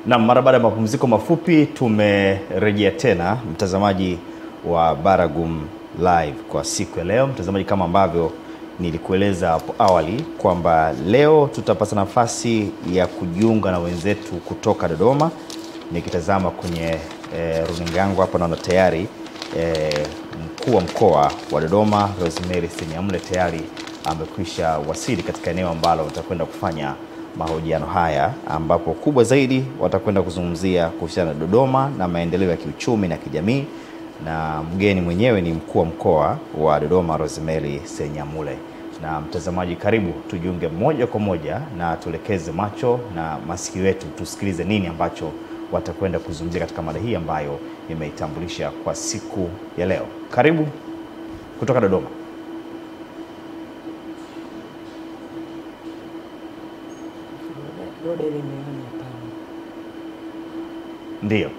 Na mara baada ya mapumziko mafupi tumerejea tena, mtazamaji wa Baragum Live kwa siku ya leo. Mtazamaji, kama ambavyo nilikueleza hapo awali kwamba leo tutapata nafasi ya kujiunga na wenzetu kutoka Dodoma. Nikitazama kwenye runinga yangu hapa naona tayari mkuu wa mkoa wa Dodoma Rosemary Senyamule tayari amekwisha wasili katika eneo ambalo tutakwenda kufanya mahojiano haya, ambapo kubwa zaidi watakwenda kuzungumzia kuhusiana na Dodoma na maendeleo ya kiuchumi na kijamii, na mgeni mwenyewe ni mkuu wa mkoa wa Dodoma Rosemary Senyamule. Na mtazamaji, karibu tujiunge moja kwa moja na tuelekeze macho na masikio yetu tusikilize nini ambacho watakwenda kuzungumzia katika mada hii ambayo nimeitambulisha kwa siku ya leo. Karibu kutoka Dodoma. Ndio.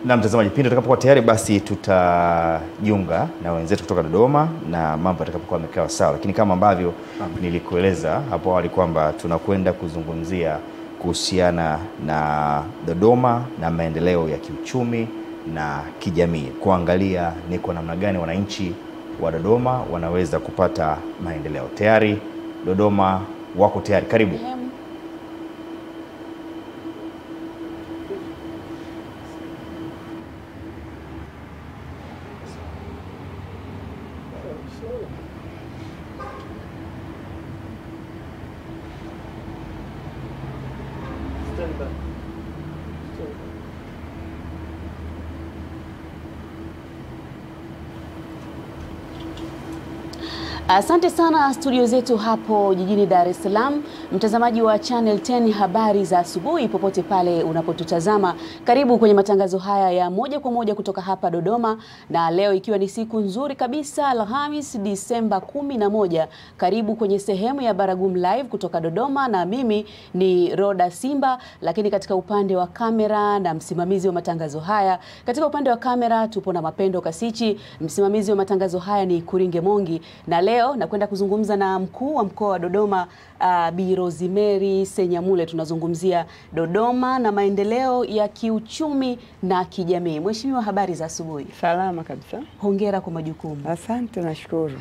Na mtazamaji, pindi tutakapokuwa tayari basi tutajiunga na wenzetu kutoka Dodoma na mambo yatakapokuwa yamekaa sawa. Lakini kama ambavyo nilikueleza hapo awali kwamba tunakwenda kuzungumzia kuhusiana na Dodoma na maendeleo ya kiuchumi na kijamii, kuangalia ni kwa namna gani wananchi wa Dodoma wanaweza kupata maendeleo. Tayari Dodoma wako tayari, karibu. Asante sana studio zetu hapo jijini Dar es Salaam. Mtazamaji wa Channel 10 habari za asubuhi popote pale unapotutazama, karibu kwenye matangazo haya ya moja kwa moja kutoka hapa Dodoma, na leo ikiwa ni siku nzuri kabisa, Alhamis Disemba 11. Karibu kwenye sehemu ya Baragum Live kutoka Dodoma, na mimi ni Roda Simba, lakini katika upande wa kamera na msimamizi wa matangazo haya, katika upande wa kamera tupo na Mapendo Kasichi, msimamizi wa matangazo haya ni Kuringe Mongi, na leo na kwenda kuzungumza na mkuu wa mkoa wa Dodoma Bi Rosemary Senyamule. Tunazungumzia Dodoma na maendeleo ya kiuchumi na kijamii. Mheshimiwa, habari za asubuhi? Salama kabisa. Hongera kwa majukumu. Asante, nashukuru.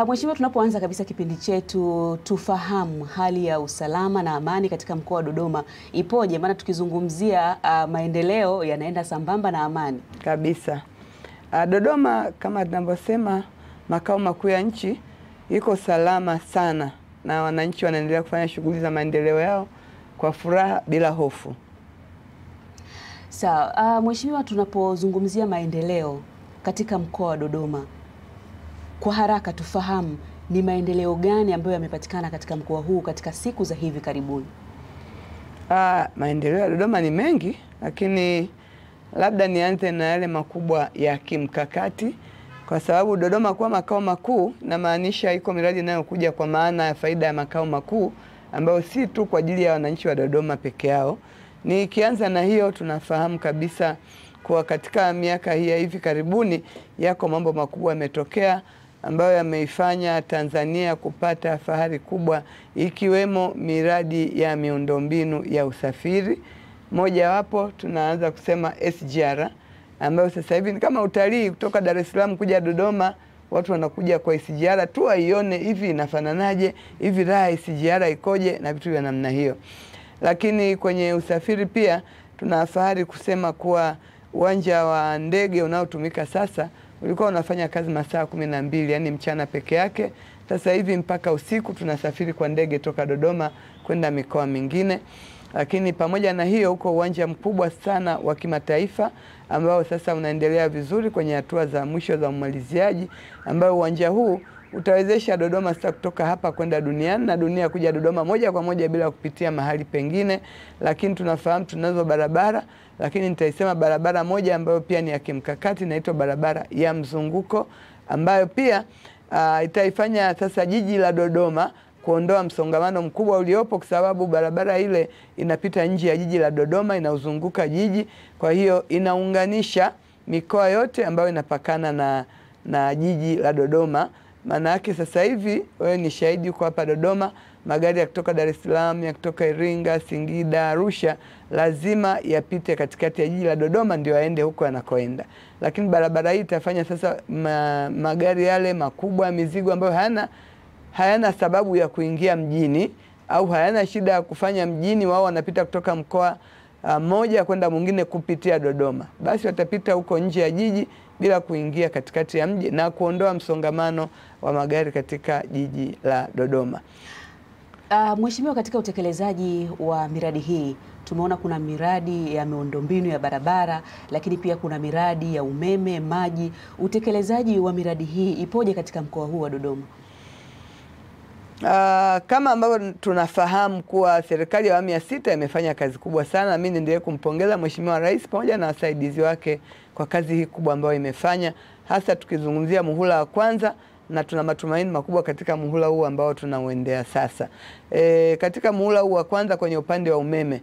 Mheshimiwa, tunapoanza kabisa kipindi chetu tufahamu hali ya usalama na amani katika mkoa wa Dodoma ipoje? Maana tukizungumzia maendeleo yanaenda sambamba na amani. Kabisa. Dodoma kama tunavyosema makao makuu ya nchi iko salama sana, na wananchi wanaendelea kufanya shughuli za maendeleo yao kwa furaha bila hofu. Sawa, Mheshimiwa, tunapozungumzia maendeleo katika mkoa wa Dodoma, kwa haraka tufahamu ni maendeleo gani ambayo yamepatikana katika mkoa huu katika siku za hivi karibuni? Maendeleo ya Dodoma ni mengi, lakini labda nianze na yale makubwa ya kimkakati. Kwa sababu Dodoma kuwa makao makuu inamaanisha iko miradi inayokuja kwa maana ya faida ya makao makuu, ambayo si tu kwa ajili ya wananchi wa Dodoma peke yao. Nikianza na hiyo, tunafahamu kabisa kwa katika miaka hii ya hivi karibuni yako mambo makubwa yametokea ambayo yameifanya Tanzania kupata fahari kubwa, ikiwemo miradi ya miundombinu ya usafiri. Moja wapo tunaanza kusema SGR, ambayo sasa hivi ni kama utalii kutoka Dar es Salaam kuja Dodoma. Watu wanakuja kwa SGR tu waione hivi inafananaje, hivi raha SGR ikoje na vitu vya namna hiyo. Lakini kwenye usafiri pia tunafahari kusema kuwa uwanja wa ndege unaotumika sasa ulikuwa unafanya kazi masaa 12, yani mchana peke yake. Sasa hivi mpaka usiku tunasafiri kwa ndege toka Dodoma kwenda mikoa mingine. Lakini pamoja na hiyo, uko uwanja mkubwa sana wa kimataifa ambao sasa unaendelea vizuri kwenye hatua za mwisho za umaliziaji, ambao uwanja huu utawezesha Dodoma sasa kutoka hapa kwenda duniani na dunia kuja Dodoma moja kwa moja bila kupitia mahali pengine. Lakini tunafahamu tunazo barabara, lakini nitaisema barabara moja ambayo pia ni ya kimkakati, inaitwa barabara ya mzunguko, ambayo pia itaifanya sasa jiji la Dodoma kuondoa msongamano mkubwa uliopo, kwa sababu barabara ile inapita nje ya jiji la Dodoma, inauzunguka jiji. Kwa hiyo inaunganisha mikoa yote ambayo inapakana na jiji la Dodoma, Maana yake sasa hivi wewe ni shahidi, uko hapa Dodoma, magari ya kutoka Dar es Salaam, ya kutoka Iringa, Singida, Arusha lazima yapite katikati ya jiji la Dodoma ndio yaende huko yanakoenda. Lakini barabara hii itafanya sasa magari yale makubwa ya mizigo ambayo hayana sababu ya kuingia mjini au hayana shida ya kufanya mjini, wao wanapita kutoka mkoa moja kwenda mwingine kupitia Dodoma, basi watapita huko nje ya jiji bila kuingia katikati ya mji na kuondoa msongamano wa magari katika jiji la Dodoma. Mheshimiwa, katika utekelezaji wa miradi hii tumeona kuna miradi ya miundombinu ya barabara, lakini pia kuna miradi ya umeme, maji. Utekelezaji wa miradi hii ipoje katika mkoa huu wa Dodoma? Kama ambavyo tunafahamu kuwa serikali ya awamu ya 6 imefanya kazi kubwa sana. Mimi niendelee kumpongeza Mheshimiwa Rais pamoja na wasaidizi wake kwa kazi hii kubwa ambayo imefanya, hasa tukizungumzia muhula wa kwanza, na tuna matumaini makubwa katika muhula huu ambao tunauendea sasa. Katika muhula huu wa kwanza kwenye upande wa umeme,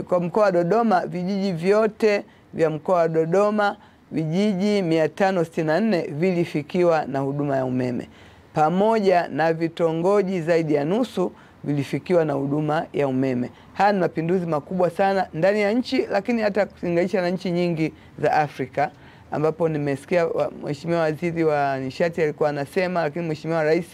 kwa mkoa wa Dodoma, vijiji vyote vya mkoa wa Dodoma, vijiji 564 vilifikiwa na huduma ya umeme, pamoja na vitongoji zaidi ya nusu vilifikiwa na huduma ya umeme. Haya ni mapinduzi makubwa sana ndani ya nchi, lakini hata kulinganisha na nchi nyingi za Afrika, ambapo nimesikia Mheshimiwa Waziri wa Nishati alikuwa anasema, lakini Mheshimiwa Rais,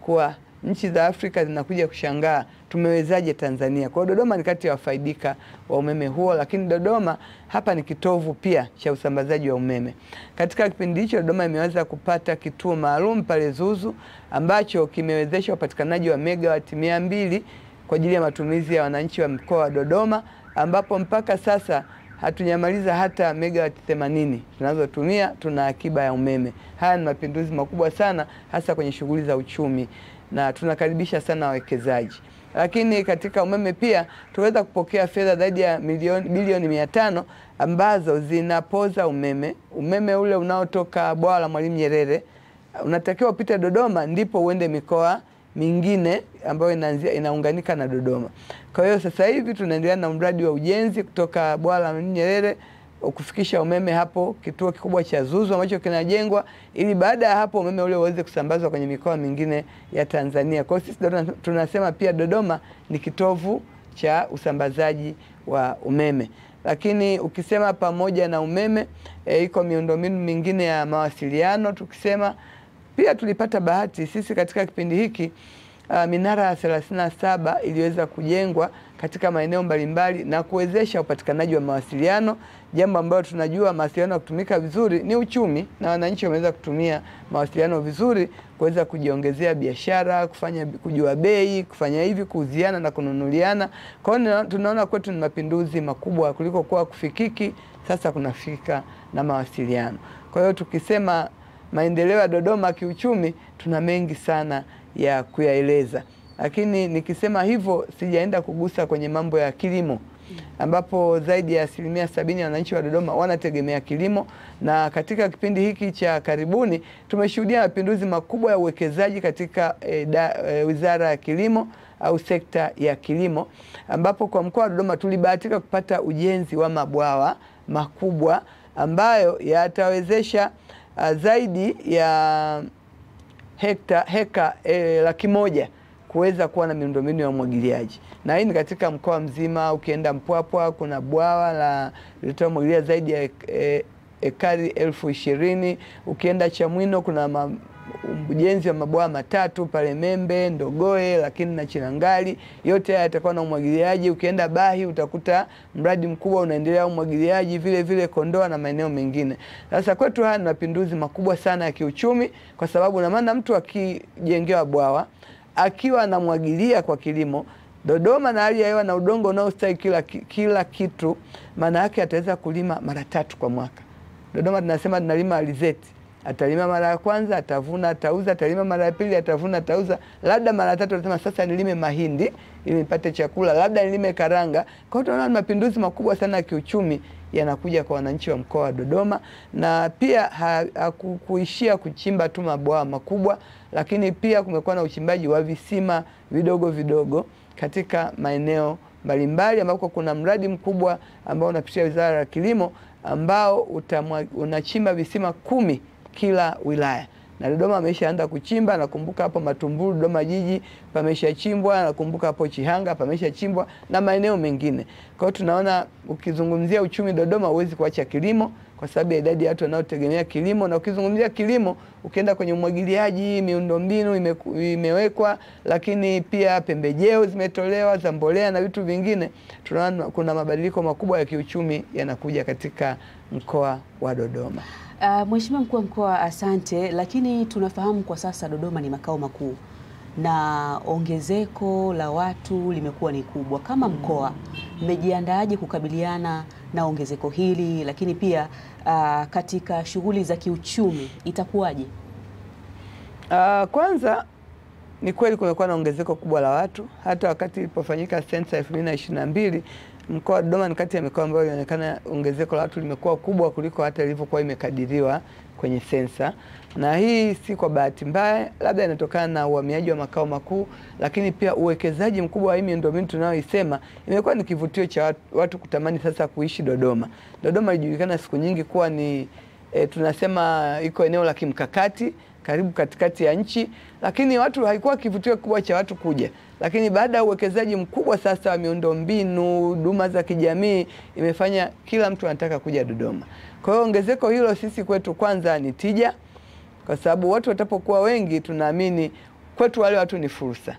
kuwa nchi za Afrika zinakuja kushangaa tumewezaje Tanzania. Kwa Dodoma ni kati ya wafaidika wa umeme huo, lakini Dodoma hapa ni kitovu pia cha usambazaji wa umeme. Katika kipindi hicho Dodoma imeweza kupata kituo maalum pale Zuzu ambacho kimewezesha upatikanaji wa megawati 200 kwa ajili ya matumizi ya wananchi wa mkoa wa Dodoma, ambapo mpaka sasa hatunyamaliza hata megawati 80 tunazotumia, tuna akiba ya umeme. Haya ni mapinduzi makubwa sana, hasa kwenye shughuli za uchumi, na tunakaribisha sana wawekezaji. Lakini katika umeme pia tuweza kupokea fedha zaidi ya bilioni 500 ambazo zinapoza umeme. Umeme ule unaotoka bwawa la Mwalimu Nyerere unatakiwa upite Dodoma ndipo uende mikoa mingine ambayo inaunganika na Dodoma. Kwa hiyo sasa hivi tunaendelea na mradi wa ujenzi kutoka bwawa la Mwalimu Nyerere kufikisha umeme hapo kituo kikubwa cha Zuzu ambacho kinajengwa, ili baada ya hapo umeme ule uweze kusambazwa kwenye mikoa mingine ya Tanzania. Kwa hiyo sisi tunasema pia Dodoma ni kitovu cha usambazaji wa umeme. Lakini ukisema pamoja na umeme, iko miundombinu mingine ya mawasiliano. Tukisema pia tulipata bahati sisi katika kipindi hiki, minara 37 iliweza kujengwa katika maeneo mbalimbali na kuwezesha upatikanaji wa mawasiliano, jambo ambalo tunajua mawasiliano kutumika vizuri ni uchumi, na wananchi wameweza kutumia mawasiliano vizuri kuweza kujiongezea biashara, kujua bei, kufanya hivi, kuuziana na kununuliana. Kwa hiyo tunaona kwetu ni mapinduzi makubwa kuliko kuwa kufikiki, sasa kunafika na mawasiliano. Kwa hiyo tukisema maendeleo ya Dodoma kiuchumi, tuna mengi sana ya kuyaeleza. Lakini nikisema hivyo sijaenda kugusa kwenye mambo ya kilimo, ambapo zaidi ya 70% ya wananchi wa Dodoma wanategemea kilimo, na katika kipindi hiki cha karibuni tumeshuhudia mapinduzi makubwa ya uwekezaji katika Wizara ya Kilimo au sekta ya kilimo, ambapo kwa mkoa wa Dodoma tulibahatika kupata ujenzi wa mabwawa makubwa ambayo yatawezesha zaidi ya heka 100,000 kuweza kuwa na miundombinu ya umwagiliaji. Na hii ni katika mkoa mzima. Ukienda Mpwapwa kuna bwawa la litamwagilia zaidi ya ekari 20,000. Ukienda Chamwino kuna ujenzi wa mabwawa 3 pale Membe, Ndogoe, lakini na Chilangali, yote haya yatakuwa na umwagiliaji. Ukienda Bahi utakuta mradi mkubwa unaendelea umwagiliaji, vile vile Kondoa na maeneo mengine. Sasa kwetu haya ni mapinduzi makubwa sana ya kiuchumi, kwa sababu na maana mtu akijengewa bwawa akiwa anamwagilia kwa kilimo, Dodoma na hali ya hewa na udongo unaostahili kila kitu, maana yake ataweza kulima mara 3 kwa mwaka. Dodoma tunasema tunalima alizeti. Atalima mara ya kwanza, atavuna, atauza, atalima mara ya pili, atavuna, atauza, labda mara 3 atasema sasa nilime mahindi ili nipate chakula, labda nilime karanga. Kwa hiyo tunaona mapinduzi makubwa sana ya kiuchumi yanakuja kwa wananchi wa mkoa wa Dodoma. Na pia hakuishia kuchimba tu mabwawa makubwa, lakini pia kumekuwa na uchimbaji wa visima vidogo vidogo katika maeneo mbalimbali, ambako kuna mradi mkubwa ambao unapitia Wizara ya Kilimo ambao unachimba visima 10 kila wilaya. na Dodoma ameshaanza kuchimba. Nakumbuka hapo Matumbulu Dodoma jiji pameshachimbwa, nakumbuka hapo Chihanga pameshachimbwa na maeneo mengine. Kwa hiyo tunaona ukizungumzia uchumi Dodoma huwezi kuacha kilimo kwa sababu ya idadi ya watu wanaotegemea kilimo, na ukizungumzia kilimo ukienda kwenye umwagiliaji, miundombinu imewekwa, lakini pia pembejeo zimetolewa za mbolea na vitu vingine. Tunaona kuna mabadiliko makubwa ya kiuchumi yanakuja katika mkoa wa Dodoma. Mheshimiwa Mkuu wa Mkoa, asante, lakini tunafahamu kwa sasa Dodoma ni makao makuu na ongezeko la watu limekuwa ni kubwa. Kama mkoa, mmejiandaaje kukabiliana na ongezeko hili, lakini pia katika shughuli za kiuchumi itakuwaje? Kwanza ni kweli kumekuwa na ongezeko kubwa la watu. Hata wakati ilipofanyika sensa 2022 mkoa wa Dodoma ni kati ya mikoa ambayo inaonekana ongezeko la watu limekuwa kubwa kuliko hata ilivyokuwa imekadiriwa kwenye sensa. Na hii si kwa bahati mbaya, labda inatokana na uhamiaji wa makao makuu, lakini pia uwekezaji mkubwa wa hii miundombinu tunayoisema imekuwa ni kivutio cha watu kutamani sasa kuishi Dodoma. Dodoma ilijulikana siku nyingi kuwa ni tunasema iko eneo la kimkakati karibu katikati ya nchi, lakini watu haikuwa kivutio kubwa cha watu kuja. Lakini baada ya uwekezaji mkubwa sasa wa miundombinu, huduma za kijamii, imefanya kila mtu anataka kuja Dodoma. Kwa hiyo ongezeko hilo sisi kwetu kwanza ni tija, kwa sababu watu watapokuwa wengi tunaamini kwetu wale watu ni fursa,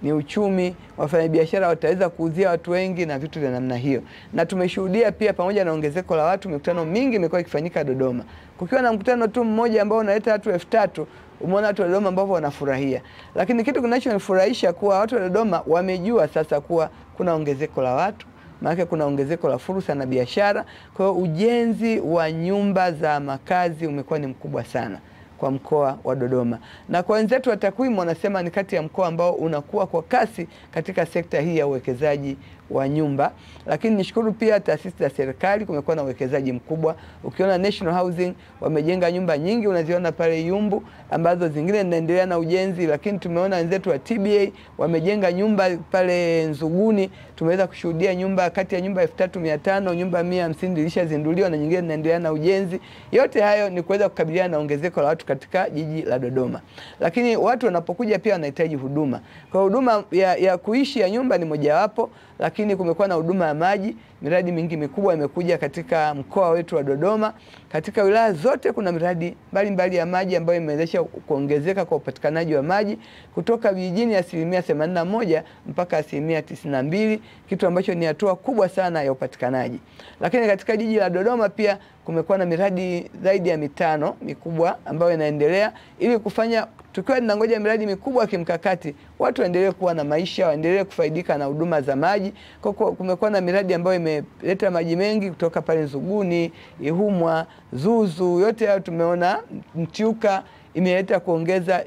ni uchumi, wafanyabiashara wataweza kuuzia watu wengi na vitu vya namna hiyo. Na tumeshuhudia pia pamoja na ongezeko la watu, mikutano mingi imekuwa ikifanyika Dodoma. Kukiwa na mkutano tu mmoja ambao unaleta watu 3000, umeona watu wa Dodoma ambao wanafurahia. Lakini kitu kinachonifurahisha kuwa watu wa Dodoma wamejua sasa kuwa kuna ongezeko la watu, maana kuna ongezeko la fursa na biashara. Kwa hiyo ujenzi wa nyumba za makazi umekuwa ni mkubwa sana kwa mkoa wa Dodoma. Na kwa wenzetu wa takwimu wanasema ni kati ya mkoa ambao unakuwa kwa kasi katika sekta hii ya uwekezaji wa nyumba. Lakini nishukuru pia taasisi za serikali, kumekuwa na uwekezaji mkubwa. Ukiona National Housing wamejenga nyumba nyingi, unaziona pale Yumbu, ambazo zingine zinaendelea na ujenzi. Lakini tumeona wenzetu wa TBA wamejenga nyumba pale Nzuguni. Tumeweza kushuhudia nyumba kati ya nyumba 3500, nyumba 150 zilishazinduliwa na nyingine zinaendelea na ujenzi. Yote hayo ni kuweza kukabiliana na ongezeko la watu katika jiji la Dodoma. Lakini watu wanapokuja pia wanahitaji huduma. Kwa huduma ya kuishi ya nyumba ni mojawapo, lakini kumekuwa na huduma ya maji. Miradi mingi mikubwa imekuja katika mkoa wetu wa Dodoma. Katika wilaya zote kuna miradi mbalimbali ya maji ambayo imewezesha kuongezeka kwa upatikanaji wa maji kutoka vijijini 81% mpaka 92%, kitu ambacho ni hatua kubwa sana ya upatikanaji. Lakini katika jiji la Dodoma pia kumekuwa na miradi zaidi ya 5 mikubwa ambayo inaendelea ili kufanya tukiwa tunangoja miradi mikubwa kimkakati watu waendelee kuwa na maisha, waendelee kufaidika na huduma za maji. Kwa kumekuwa na miradi ambayo imeleta maji mengi kutoka pale Nzuguni, Ihumwa, Zuzu, yote hayo tumeona. Mtiuka imeleta kuongeza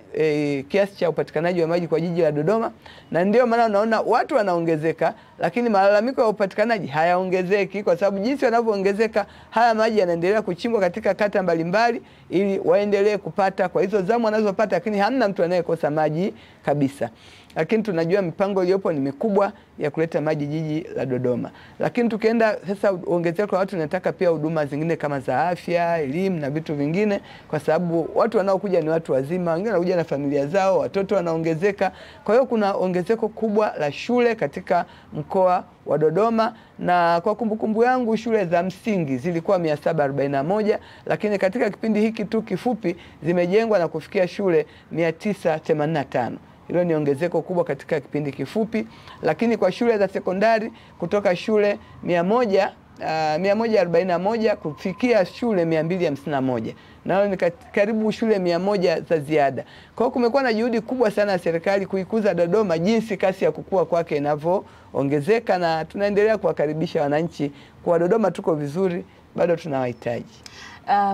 kiasi cha upatikanaji wa maji kwa jiji la Dodoma, na ndio maana unaona watu wanaongezeka, lakini malalamiko ya upatikanaji hayaongezeki, kwa sababu jinsi wanavyoongezeka haya maji yanaendelea kuchimbwa katika kata mbalimbali ili waendelee kupata kwa hizo zamu wanazopata, lakini hamna mtu anayekosa maji kabisa. Lakini tunajua mipango iliyopo ni mikubwa ya kuleta maji jiji la Dodoma. Lakini tukienda sasa ongezeko la watu, nataka pia huduma zingine kama za afya, elimu na vitu vingine, kwa sababu watu wanaokuja ni watu wazima, wengine wanakuja na familia zao, watoto wanaongezeka. Kwa hiyo kuna ongezeko kubwa la shule katika mkoa wa Dodoma, na kwa kumbukumbu yangu shule za msingi zilikuwa 741, lakini katika kipindi hiki tu kifupi zimejengwa na kufikia shule 985. Hilo ni ongezeko kubwa katika kipindi kifupi. Lakini kwa shule za sekondari kutoka shule 141 kufikia shule 251. Nalo ni karibu shule 100 za ziada. Kwa hiyo kumekuwa na juhudi kubwa sana ya serikali kuikuza Dodoma jinsi kasi ya kukua kwake inavyoongezeka, na tunaendelea kuwakaribisha wananchi kwa Dodoma tuko vizuri, bado tunawahitaji.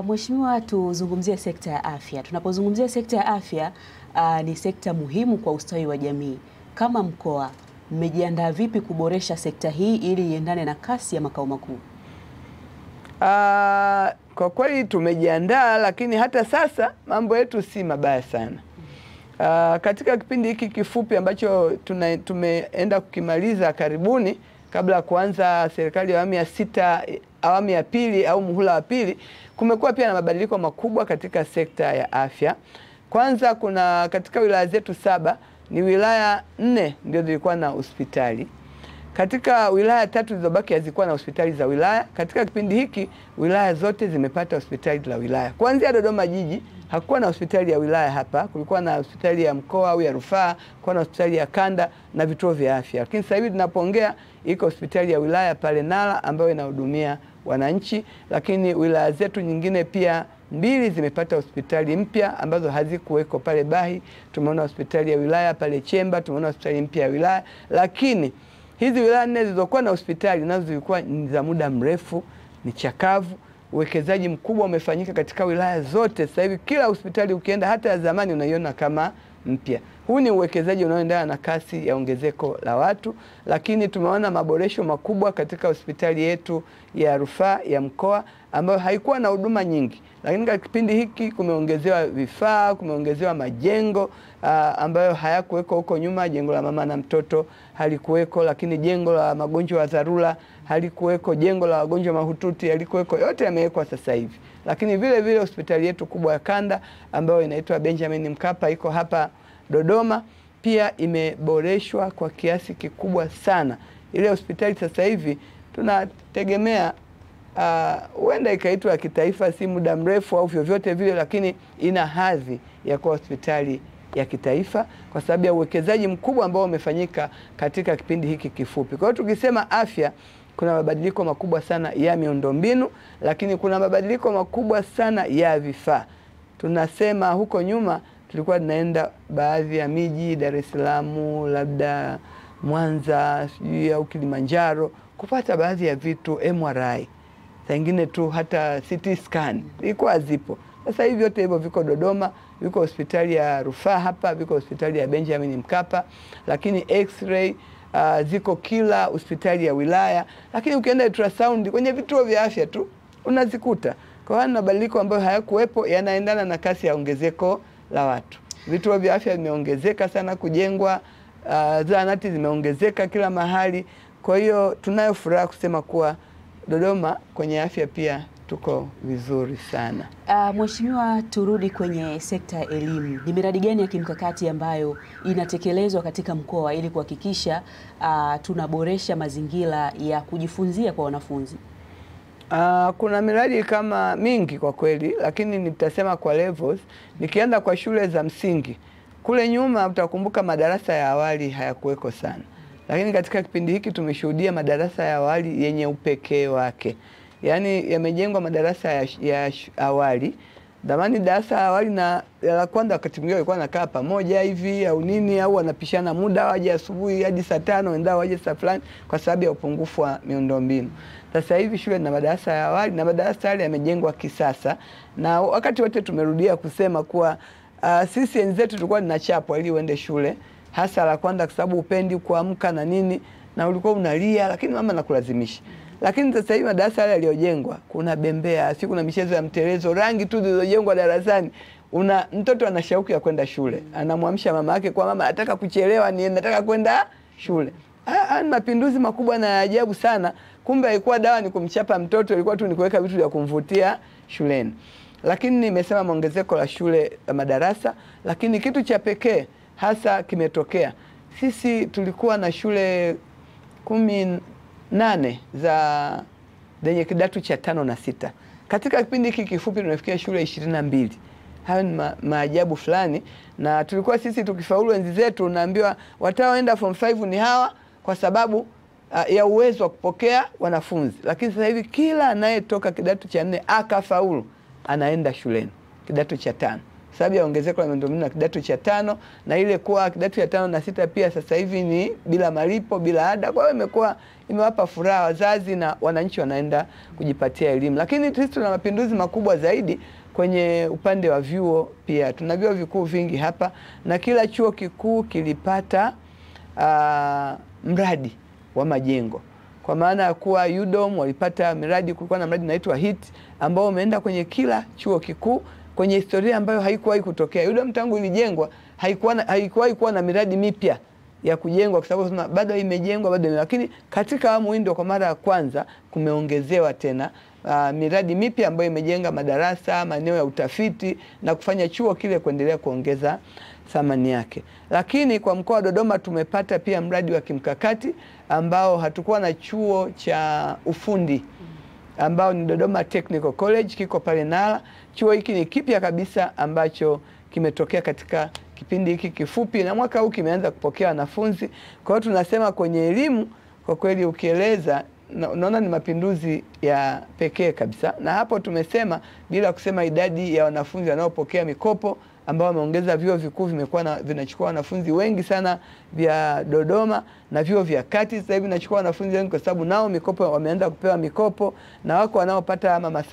Mheshimiwa, tuzungumzie sekta ya afya. Tunapozungumzia sekta ya afya, ni sekta muhimu kwa ustawi wa jamii. Kama mkoa, mmejiandaa vipi kuboresha sekta hii ili iendane na kasi ya makao makuu? Kwa kweli tumejiandaa, lakini hata sasa mambo yetu si mabaya sana. Katika kipindi hiki kifupi ambacho tumeenda kukimaliza karibuni, kabla ya kuanza serikali ya awamu ya 6, awamu ya pili au muhula wa pili, kumekuwa pia na mabadiliko makubwa katika sekta ya afya. Kwanza kuna katika wilaya zetu 7 ni wilaya 4 ndio zilikuwa na hospitali. Katika wilaya 3 zilizobaki hazikuwa na hospitali za wilaya. Katika kipindi hiki wilaya zote zimepata hospitali za wilaya. Kuanzia Dodoma jiji hakuwa na hospitali ya wilaya hapa, kulikuwa na hospitali ya mkoa au ya rufaa, kulikuwa na hospitali ya kanda na vituo vya afya. Lakini sasa hivi tunapoongea iko hospitali ya wilaya pale Nala ambayo inahudumia wananchi, lakini wilaya zetu nyingine pia 2 zimepata hospitali mpya ambazo hazikuweko pale Bahi. Tumeona hospitali ya wilaya pale Chemba, tumeona hospitali mpya ya wilaya, lakini hizi wilaya 4 zilizokuwa na hospitali nazo zilikuwa za muda mrefu, ni chakavu. Uwekezaji mkubwa umefanyika katika wilaya zote. Sasa hivi kila hospitali ukienda, hata ya zamani, unaiona kama mpya. Huu ni uwekezaji unaoendana na kasi ya ongezeko la watu, lakini tumeona maboresho makubwa katika hospitali yetu ya rufaa ya mkoa ambayo haikuwa na huduma nyingi, lakini katika kipindi hiki kumeongezewa vifaa, kumeongezewa majengo ambayo hayakuweko huko nyuma. Jengo la mama na mtoto halikuweko, lakini jengo la magonjwa ya dharura halikuweko, jengo la wagonjwa mahututi halikuweko. Yote yamewekwa sasa hivi. Lakini vile vile hospitali yetu kubwa ya kanda ambayo inaitwa Benjamin Mkapa iko hapa Dodoma pia imeboreshwa kwa kiasi kikubwa sana. Ile hospitali sasa hivi tunategemea huenda ikaitwa ya kitaifa si muda mrefu au vyovyote vile, lakini ina hadhi ya kuwa hospitali ya kitaifa kwa sababu ya uwekezaji mkubwa ambao umefanyika katika kipindi hiki kifupi. Kwa hiyo tukisema afya, kuna mabadiliko makubwa sana ya miundombinu, lakini kuna mabadiliko makubwa sana ya vifaa. Tunasema huko nyuma tulikuwa tunaenda baadhi ya miji, Dar es Salaam, labda Mwanza, sijui au Kilimanjaro, kupata baadhi ya vitu, MRI, saa nyingine tu hata CT scan ilikuwa zipo. Sasa hivi yote hivyo viko Dodoma, viko hospitali ya rufaa hapa, viko hospitali ya Benjamin Mkapa, lakini x-ray ziko kila hospitali ya wilaya, lakini ukienda ultrasound kwenye vituo vya afya tu unazikuta. Kwa hiyo mabadiliko ambayo hayakuwepo yanaendana na kasi ya ongezeko la watu. Vituo vya afya vimeongezeka sana kujengwa, zahanati zimeongezeka kila mahali. Kwa hiyo tunayo furaha kusema kuwa Dodoma kwenye afya pia tuko vizuri sana. Mheshimiwa, turudi kwenye sekta ya elimu. Ni miradi gani ya kimkakati ambayo inatekelezwa katika mkoa ili kuhakikisha tunaboresha mazingira ya kujifunzia kwa wanafunzi? Kuna miradi kama mingi kwa kweli, lakini nitasema kwa levels. Nikienda kwa shule za msingi, kule nyuma utakumbuka madarasa ya awali hayakuweko sana. Lakini katika kipindi hiki tumeshuhudia madarasa ya awali yenye upekee wake. Yaani yamejengwa madarasa ya awali. Zamani darasa ya awali na la kwanza wakati mwingine walikuwa wanakaa pamoja hivi au nini, au wanapishana muda, waje asubuhi hadi saa 5, wendao waje saa fulani, kwa sababu ya upungufu wa miundombinu. Sasa hivi shule na madarasa ya awali na madarasa yale yamejengwa kisasa, na wakati wote tumerudia kusema kuwa sisi wenzetu tulikuwa tunachapwa ili uende shule, hasa la kwanza kwa sababu upendi kuamka na nini, na ulikuwa unalia lakini mama anakulazimisha. Lakini sasa hivi madarasa yale yaliyojengwa, kuna bembea, si kuna michezo ya mtelezo, rangi tu zilizojengwa darasani, mtoto ana shauku ya kwenda shule. Anamwamsha mama yake kwa mama nataka kuchelewa, nataka kwenda shule. Ni mapinduzi makubwa na ajabu sana. Kumbe haikuwa dawa ni kumchapa mtoto, ilikuwa tu ni kuweka vitu vya kumvutia shuleni. Lakini nimesema maongezeko la shule la madarasa, lakini kitu cha pekee hasa kimetokea. Sisi tulikuwa na shule 18 za zenye kidato cha 5 na 6. Katika kipindi hiki kifupi tumefikia shule 22. Hayo ni maajabu fulani, na tulikuwa sisi tukifaulu enzi zetu unaambiwa wataoenda form 5 ni hawa kwa sababu ya uwezo wa kupokea wanafunzi. Lakini sasa hivi kila anayetoka kidato cha 4 akafaulu anaenda shuleni kidato cha 5. Sababu ya ongezeko la miundombinu na kidato cha 5, na ile kuwa kidato cha 5 na 6 pia sasa hivi ni bila malipo, bila ada. Kwa hiyo imewapa furaha wazazi na wananchi wanaenda kujipatia elimu. Lakini sisi tuna mapinduzi makubwa zaidi kwenye upande wa vyuo pia. Tuna vyuo vikuu vingi hapa, na kila chuo kikuu kilipata mradi wa majengo. Kwa maana ya kuwa UDOM walipata miradi, kulikuwa na mradi unaitwa HIT ambao umeenda kwenye kila chuo kikuu, kwenye historia ambayo haikuwahi kutokea. UDOM tangu ilijengwa haikuwahi kuwa na miradi mipya ya kujengwa, kwa sababu bado imejengwa lakini katika awamu hii ndio kwa mara ya kwanza kumeongezewa tena miradi mipya ambayo imejenga madarasa, maeneo ya utafiti na kufanya chuo kile kuendelea kuongeza thamani yake. Lakini kwa mkoa wa Dodoma tumepata pia mradi wa kimkakati ambao hatukuwa na chuo cha ufundi ambao ni Dodoma Technical College, kiko pale Nala. Chuo hiki ni kipya kabisa ambacho kimetokea katika kipindi hiki kifupi na mwaka huu kimeanza kupokea wanafunzi. Kwa hiyo tunasema kwenye elimu kwa kweli ukieleza unaona ni mapinduzi ya pekee kabisa. Na hapo tumesema bila kusema idadi ya wanafunzi wanaopokea mikopo ambao wameongeza, vyuo vikuu vinachukua wanafunzi wengi sana vya Dodoma, na vyuo vya kati sasa hivi vinachukua wanafunzi wengi kwa sababu nao mikopo wameanza kupewa mikopo, na wako wanaopata Mama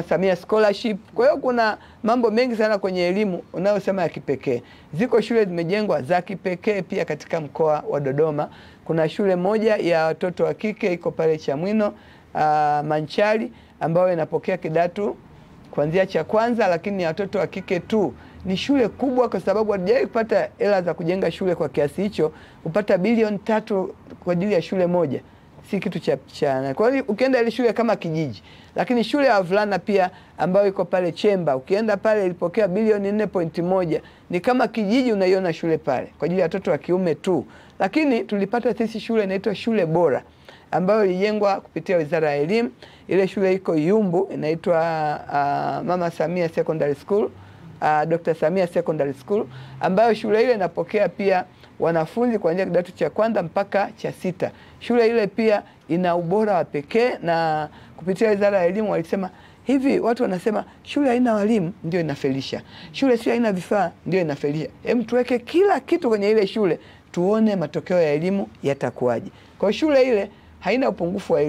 Samia scholarship. Kwa hiyo kuna mambo mengi sana kwenye elimu unayosema ya kipekee. Ziko shule zimejengwa za kipekee pia katika mkoa wa Dodoma. Kuna shule moja ya watoto wa kike iko pale Chamwino Manchali, ambayo inapokea kidato kuanzia cha kwanza, lakini ya watoto wa kike tu. Ni shule kubwa kwa sababu hatujawahi kupata hela za kujenga shule kwa kiasi hicho. Kupata bilioni 3 kwa ajili ya shule moja si kitu cha. Kwa hiyo ukienda ile shule kama kijiji. Lakini shule ya wavulana pia ambayo iko pale Chemba, ukienda pale ilipokea bilioni 4.1. Ni kama kijiji unaiona shule pale kwa ajili ya watoto wa kiume tu. Lakini tulipata sisi shule inaitwa Shule Bora ambayo ilijengwa kupitia Wizara ya Elimu. Ile shule iko Yumbu, inaitwa Mama Samia Secondary School, Dr. Samia Secondary School, ambayo shule ile inapokea pia wanafunzi kuanzia kidato cha kwanza mpaka cha 6. Shule ile pia ina ubora wa pekee, na kupitia Wizara ya Elimu walisema hivi, watu wanasema shule haina walimu ndio inafelisha, shule si haina vifaa ndio inafelisha. Hem, tuweke kila kitu kwenye ile shule tuone matokeo ya elimu yatakuwaje. Kwa shule ile haina upungufu wa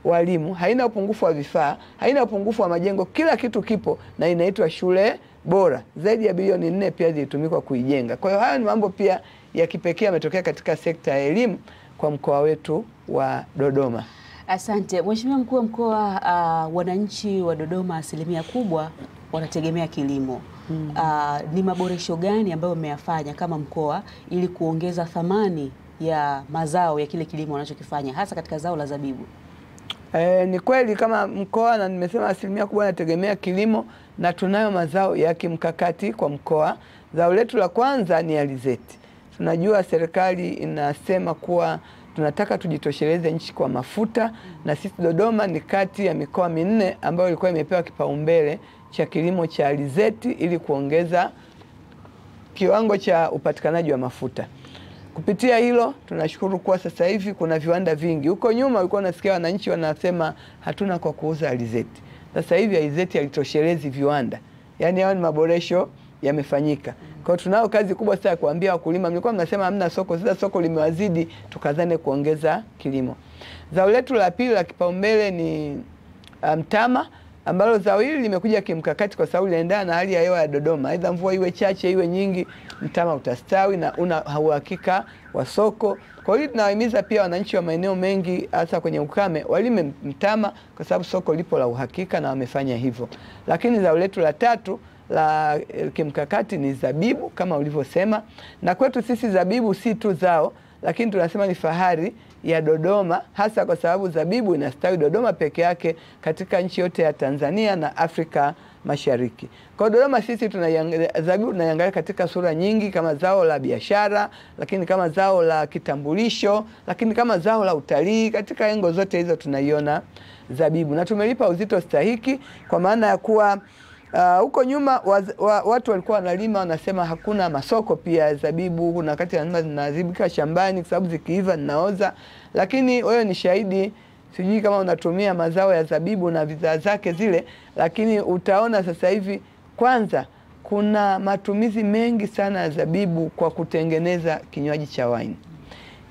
walimu, haina upungufu wa vifaa, haina upungufu wa majengo, kila kitu kipo, na inaitwa Shule Bora. Zaidi ya bilioni 4 pia zilitumika kuijenga. Kwa hiyo haya ni mambo pia ya kipekee yametokea katika sekta ya elimu kwa mkoa wetu wa Dodoma. Asante. Mheshimiwa Mkuu wa Mkoa, wananchi wa Dodoma asilimia kubwa wanategemea kilimo. Ni maboresho gani ambayo mmeyafanya kama mkoa ili kuongeza thamani ya mazao ya kile kilimo wanachokifanya hasa katika zao la zabibu? Ni kweli kama mkoa, na nimesema asilimia kubwa nategemea kilimo, na tunayo mazao ya kimkakati kwa mkoa. Zao letu la kwanza ni alizeti. Tunajua serikali inasema kuwa tunataka tujitosheleze nchi kwa mafuta, na sisi Dodoma ni kati ya mikoa 4 ambayo ilikuwa imepewa kipaumbele cha kilimo cha alizeti ili kuongeza kiwango cha upatikanaji wa mafuta. Kupitia hilo tunashukuru kuwa sasa hivi kuna viwanda vingi. Huko nyuma ulikuwa unasikia wananchi wanasema hatuna kwa kuuza alizeti. Sasa hivi alizeti haitoshelezi viwanda. Yaani hao ni maboresho yamefanyika. Kwa hiyo tunao kazi kubwa sasa kuambia wakulima, mlikuwa mnasema hamna soko, sasa soko limewazidi, tukazane kuongeza kilimo. Zao letu la pili la kipaumbele ni mtama, ambalo zao hili limekuja kimkakati kwa sababu linaendana na hali ya hewa ya Dodoma. Aidha mvua iwe chache iwe nyingi, mtama utastawi na una uhakika wa soko. Kwa hiyo tunawahimiza pia wananchi wa maeneo mengi hasa kwenye ukame walime mtama kwa sababu soko lipo la uhakika, na wamefanya hivyo. Lakini zao letu la tatu la kimkakati ni zabibu kama ulivyosema, na kwetu sisi zabibu si tu zao, lakini tunasema ni fahari ya Dodoma, hasa kwa sababu zabibu inastawi Dodoma peke yake katika nchi yote ya Tanzania na Afrika Mashariki. Kwa Dodoma sisi zabibu tunaiangalia katika sura nyingi, kama zao la biashara, lakini kama zao la kitambulisho, lakini kama zao la utalii. Katika engo zote hizo tunaiona zabibu, na tumelipa uzito stahiki, kwa maana ya kuwa huko nyuma watu walikuwa wanalima wanasema hakuna masoko pia ya zabibu, kuna wakati zinazibika shambani kwa sababu zikiiva zinaoza. Lakini wewe ni shahidi, sijui kama unatumia mazao ya zabibu na bidhaa zake zile, lakini utaona sasa hivi kwanza kuna matumizi mengi sana ya zabibu kwa kutengeneza kinywaji cha wine.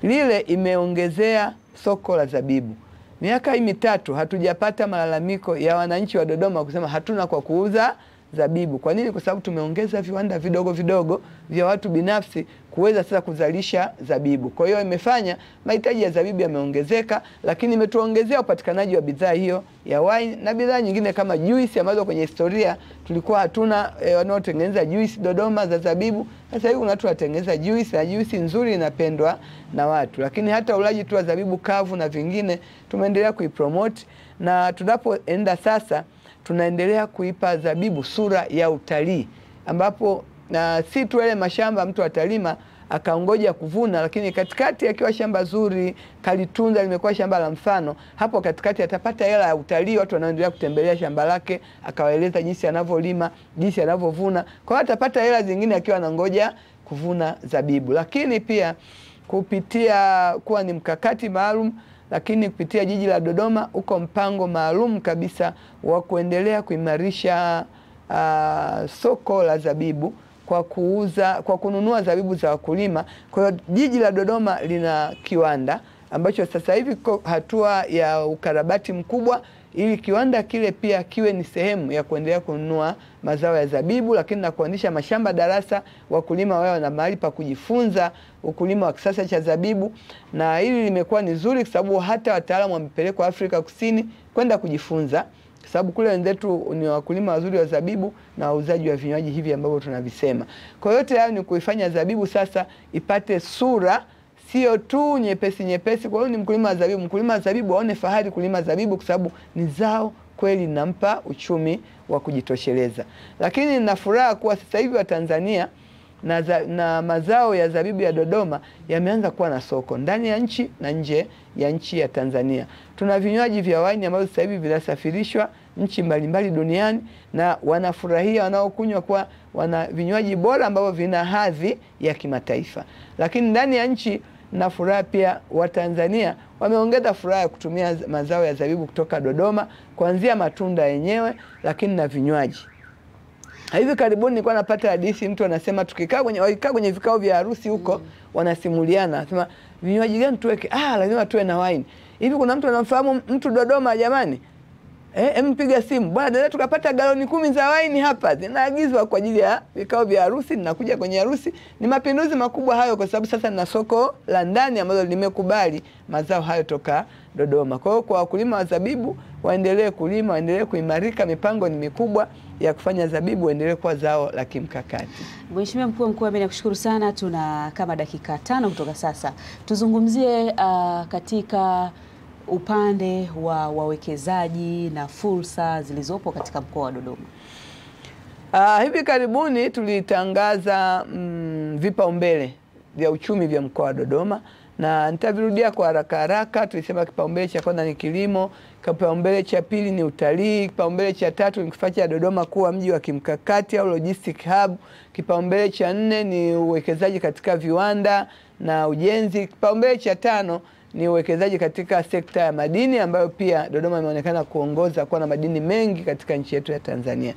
Lile imeongezea soko la zabibu. Miaka hii mitatu hatujapata malalamiko ya wananchi wa Dodoma kusema hatuna kwa kuuza zabibu. Kwa nini? Kwa sababu tumeongeza viwanda vidogo vidogo vya watu binafsi kuweza sasa kuzalisha zabibu. Kwa hiyo imefanya mahitaji ya zabibu yameongezeka, lakini imetuongezea upatikanaji wa bidhaa hiyo ya wine na bidhaa nyingine kama juice ambazo kwenye historia tulikuwa hatuna wanaotengeneza juice Dodoma za zabibu. Sasa hivi kuna watu watengeneza juice na juice nzuri inapendwa na watu. Lakini hata ulaji tu wa zabibu kavu na vingine tumeendelea kuipromote, na tunapoenda sasa tunaendelea kuipa zabibu sura ya utalii, ambapo na si tu ile mashamba mtu atalima akaongoja kuvuna, lakini katikati akiwa shamba zuri kalitunza limekuwa shamba la mfano, hapo katikati atapata hela ya utalii, watu wanaendelea kutembelea shamba lake, akawaeleza jinsi anavyolima, jinsi anavyovuna. Kwa hiyo atapata hela zingine akiwa anangoja kuvuna zabibu. Lakini pia kupitia kuwa ni mkakati maalum, lakini kupitia jiji la Dodoma uko mpango maalum kabisa wa kuendelea kuimarisha soko la zabibu kwa kununua zabibu za wakulima. Kwa hiyo jiji la Dodoma lina kiwanda ambacho sasa hivi kwa hatua ya ukarabati mkubwa, ili kiwanda kile pia kiwe ni sehemu ya kuendelea kununua mazao ya zabibu, lakini na kuanzisha mashamba darasa, wakulima wao na mahali pa kujifunza ukulima wa kisasa cha zabibu. Na hili limekuwa ni zuri kwa sababu hata wataalamu wamepelekwa Afrika Kusini kwenda kujifunza, kwa sababu kule wenzetu ni wakulima wazuri wa zabibu na wauzaji wa vinywaji hivi ambavyo tunavisema. Kwa hiyo yote hayo ni kuifanya zabibu sasa ipate sura sio tu nyepesi nyepesi. Kwa hiyo ni mkulima wa zabibu aone fahari kulima zabibu, kwa sababu ni zao kweli linampa uchumi wa kujitosheleza. Lakini nina furaha kuwa sasa hivi Watanzania na mazao ya zabibu ya Dodoma yameanza kuwa na soko ndani ya nchi na nje ya nchi ya Tanzania. Tuna vinywaji vya wine ambavyo sasa hivi vinasafirishwa nchi mbalimbali duniani, na wanafurahia wanaokunywa kwa wana vinywaji bora ambavyo vina hadhi ya kimataifa. Lakini ndani ya nchi na furaha pia Watanzania wameongeza furaha ya kutumia mazao ya zabibu kutoka Dodoma, kuanzia matunda yenyewe lakini na vinywaji. Hivi karibuni nilikuwa napata hadithi, mtu anasema tukikaa kwenye vikao vya harusi huko wanasimuliana, anasema vinywaji gani tuweke? Lazima tuwe na wine. Hivi kuna mtu anamfahamu mtu Dodoma jamani? Mpiga simu. Bwana dada, tukapata galoni 10 za wine hapa. Zinaagizwa kwa ajili ya vikao vya harusi, ninakuja kwenye harusi. Ni mapinduzi makubwa hayo, kwa sababu sasa nina soko la ndani ambalo limekubali mazao hayo toka Dodoma. Kwa hiyo kwa wakulima wa zabibu waendelee kulima, waendelee kuimarika, mipango ni mikubwa ya kufanya zabibu endelee kuwa zao la kimkakati. Mheshimiwa Mkuu wa Mkoa, mimi nakushukuru sana. Tuna kama dakika 5 kutoka sasa. Tuzungumzie katika upande wa wawekezaji na fursa zilizopo katika mkoa wa Dodoma. Hivi karibuni tulitangaza vipaumbele vya uchumi vya mkoa wa Dodoma, na nitavirudia kwa haraka haraka. Tulisema kipaumbele cha kwanza ni kilimo, kipaumbele cha pili ni utalii, kipaumbele cha tatu ni kufanya Dodoma kuwa mji wa kimkakati au logistic hub, kipaumbele cha 4 ni uwekezaji katika viwanda na ujenzi, kipaumbele cha 5 ni uwekezaji katika sekta ya madini, ambayo pia Dodoma imeonekana kuongoza kuwa na madini mengi katika nchi yetu ya Tanzania.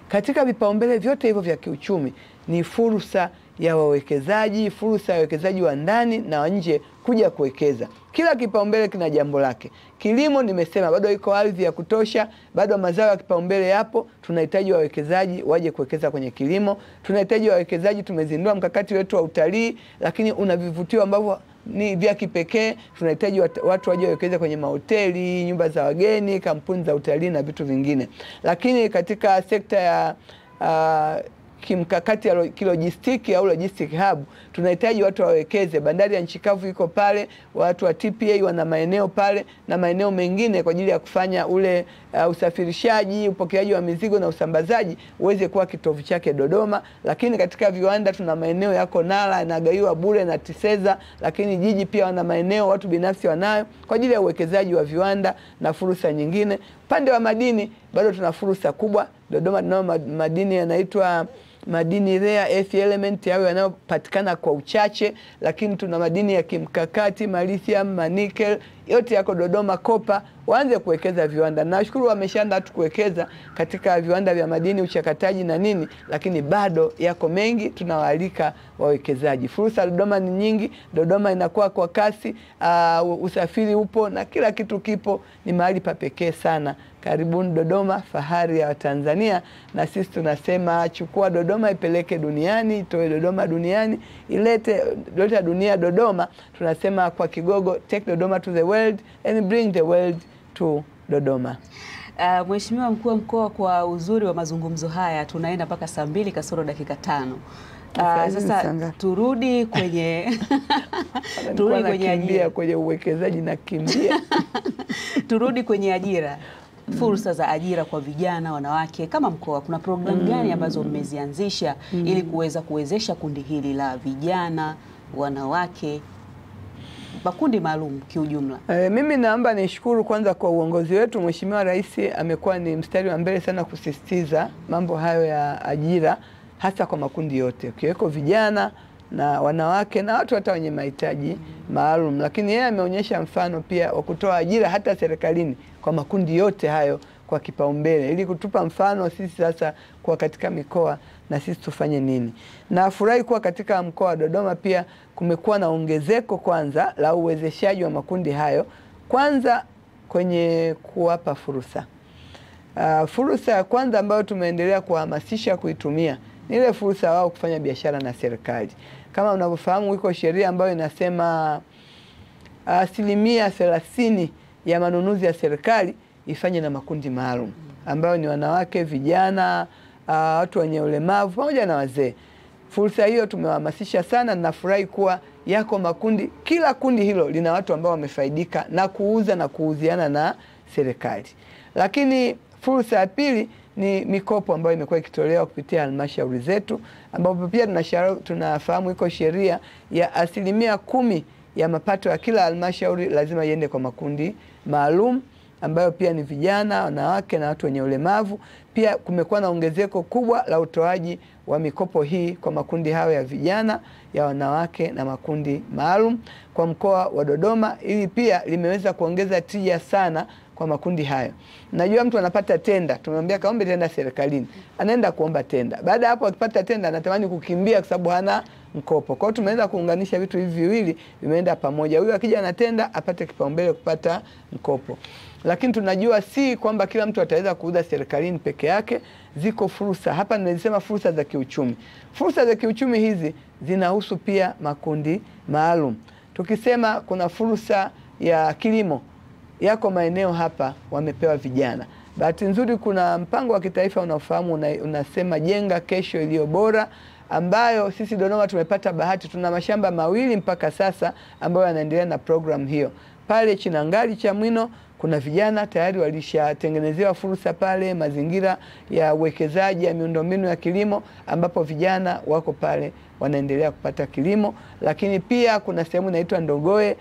Katika vipaumbele vyote hivyo vya kiuchumi ni fursa ya wawekezaji, fursa ya wawekezaji wa ndani na wa nje kuja kuwekeza. Kila kipaumbele kina jambo lake. Kilimo nimesema bado iko ardhi ya kutosha, bado mazao ya kipaumbele yapo, tunahitaji wawekezaji waje kuwekeza kwenye kilimo. Tunahitaji wawekezaji, tumezindua mkakati wetu wa utalii, lakini una vivutio ambavyo ni vya kipekee. Tunahitaji watu waje wawekeze kwenye mahoteli, nyumba za wageni, kampuni za utalii na vitu vingine. Lakini katika sekta ya kimkakati ya kilojistiki au logistic hub, tunahitaji watu wawekeze. Bandari ya nchi kavu iko pale, watu wa TPA wana maeneo pale na maeneo mengine kwa ajili ya kufanya ule usafirishaji, upokeaji wa mizigo na usambazaji uweze kuwa kitovu chake Dodoma. Lakini katika viwanda tuna maeneo yako Nala yanagaiwa bure na Tiseza, lakini jiji pia wana maeneo watu binafsi wanayo kwa ajili ya uwekezaji wa viwanda na fursa nyingine. Pande wa madini bado tuna fursa kubwa. Dodoma tunao madini yanaitwa madini rare earth element, yao yanayopatikana kwa uchache, lakini tuna madini ya kimkakati, lithium, nickel, yote yako Dodoma, kopa, waanze kuwekeza viwanda. Nashukuru wameshaanza hatu kuwekeza katika viwanda vya madini, uchakataji na nini, lakini bado yako mengi, tunawaalika wawekezaji. Fursa Dodoma ni nyingi, Dodoma inakuwa kwa kasi, usafiri upo na kila kitu kipo, ni mahali pa pekee sana. Karibuni Dodoma, fahari ya Tanzania, na sisi tunasema chukua Dodoma ipeleke duniani, itoe Dodoma duniani, ilete dunia Dodoma. Tunasema kwa Kigogo, take Dodoma to the world and bring the world to Dodoma. Mheshimiwa Mkuu wa Mkoa, kwa uzuri wa mazungumzo haya tunaenda mpaka saa 2 kasoro dakika 5. Sasa turudi kwenye turudi kwenye ajira, kwenye uwekezaji na kimbia. Turudi kwenye ajira. Fursa za ajira kwa vijana, wanawake, kama mkoa kuna programu gani ambazo mmezianzisha ili kuweza kuwezesha kundi hili la vijana, wanawake, makundi maalum kiujumla? Mimi naomba nishukuru kwanza kwa uongozi wetu. Mheshimiwa Rais amekuwa ni mstari wa mbele sana kusisitiza mambo hayo ya ajira, hasa kwa makundi yote, ukiweko vijana na wanawake na watu hata wenye mahitaji maalum. Lakini yeye ameonyesha mfano pia wa kutoa ajira hata serikalini kwa makundi yote hayo kwa kipaumbele, ili kutupa mfano sisi sasa kwa katika mikoa na sisi tufanye nini. Na furahi kuwa katika mkoa wa Dodoma pia kumekuwa na ongezeko kwanza la uwezeshaji wa makundi hayo, kwanza kwenye kuwapa fursa. Fursa ya kwanza ambayo tumeendelea kuhamasisha kuitumia ni ile fursa wao kufanya biashara na serikali. Kama unavyofahamu, iko sheria ambayo inasema 30% ya manunuzi ya serikali ifanye na makundi maalum, ambayo ni wanawake, vijana, watu wenye ulemavu pamoja na wazee. Fursa hiyo tumehamasisha sana, na nafurahi kuwa yako makundi, kila kundi hilo lina watu ambao wamefaidika na kuuza na kuuziana na serikali. Lakini fursa ya pili ni mikopo ambayo imekuwa ikitolewa kupitia halmashauri zetu, ambapo pia tunafahamu iko sheria ya 10% ya mapato ya kila halmashauri lazima iende kwa makundi maalum, ambayo pia ni vijana, wanawake na watu wenye ulemavu. Pia kumekuwa na ongezeko kubwa la utoaji wa mikopo hii kwa makundi hayo ya vijana, ya wanawake na makundi maalum kwa mkoa wa Dodoma. Ili pia limeweza kuongeza tija sana kwa makundi hayo. Najua mtu anapata tenda, tumemwambia kaombe tenda serikalini, anaenda kuomba tenda. Baada hapo akipata tenda anatamani kukimbia kwa sababu hana mkopo. Kwa hiyo tumeweza kuunganisha vitu hivi viwili, vimeenda pamoja. Huyu akija na tenda apate kipaumbele kupata mkopo. Lakini tunajua si kwamba kila mtu ataweza kuuza serikalini peke yake, ziko fursa. Hapa nimesema fursa za kiuchumi. Fursa za kiuchumi hizi zinahusu pia makundi maalum. Tukisema kuna fursa ya kilimo, yako maeneo hapa wamepewa vijana. Bahati nzuri kuna mpango wa kitaifa unaofahamu unasema jenga kesho iliyo bora, ambayo sisi Dodoma tumepata bahati, tuna mashamba 2 mpaka sasa ambayo yanaendelea na program hiyo. Pale Chinangali Chamwino kuna vijana tayari walishatengenezewa fursa pale, mazingira ya uwekezaji ya miundombinu ya kilimo, ambapo vijana wako pale wanaendelea kupata kilimo. Lakini pia kuna sehemu inaitwa Ndogoe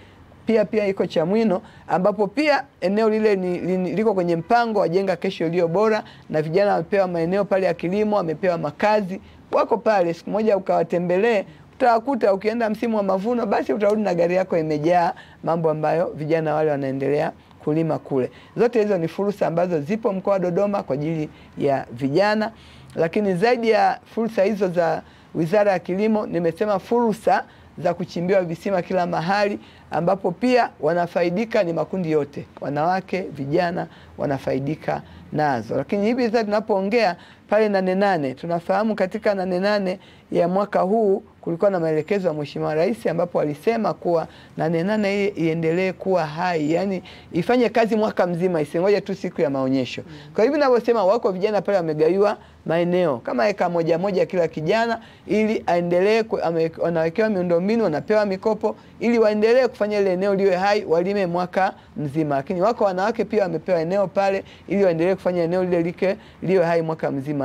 pia iko Chamwino, ambapo pia eneo lile liko kwenye mpango wa jenga kesho iliyo bora, na vijana wamepewa maeneo pale ya kilimo, wamepewa makazi, wako pale. Siku moja ukawatembelee, utawakuta ukienda msimu wa mavuno, basi utarudi na gari yako imejaa mambo ambayo vijana wale wanaendelea kulima kule. Zote hizo ni fursa ambazo zipo mkoa wa Dodoma kwa ajili ya vijana. Lakini zaidi ya fursa hizo za Wizara ya Kilimo, nimesema fursa za kuchimbiwa visima kila mahali, ambapo pia wanafaidika ni makundi yote, wanawake, vijana wanafaidika nazo. Lakini hivi sasa tunapoongea pale Nane Nane, tunafahamu katika Nane Nane ya mwaka huu kulikuwa na maelekezo ya Mheshimiwa Rais, ambapo alisema kuwa Nane Nane iendelee kuwa hai, yani ifanye kazi mwaka mzima, isingoje tu siku ya maonyesho. Kwa hivyo ninavyosema, wako vijana pale wamegaiwa maeneo kama eka moja kila kijana, ili aendelee, wanawekewa miundombinu, wanapewa mikopo ili waendelee kufanya ile eneo liwe hai, walime mwaka mzima. Lakini wako wanawake pia wamepewa eneo pale ili waendelee kufanya eneo lile liwe hai mwaka mzima.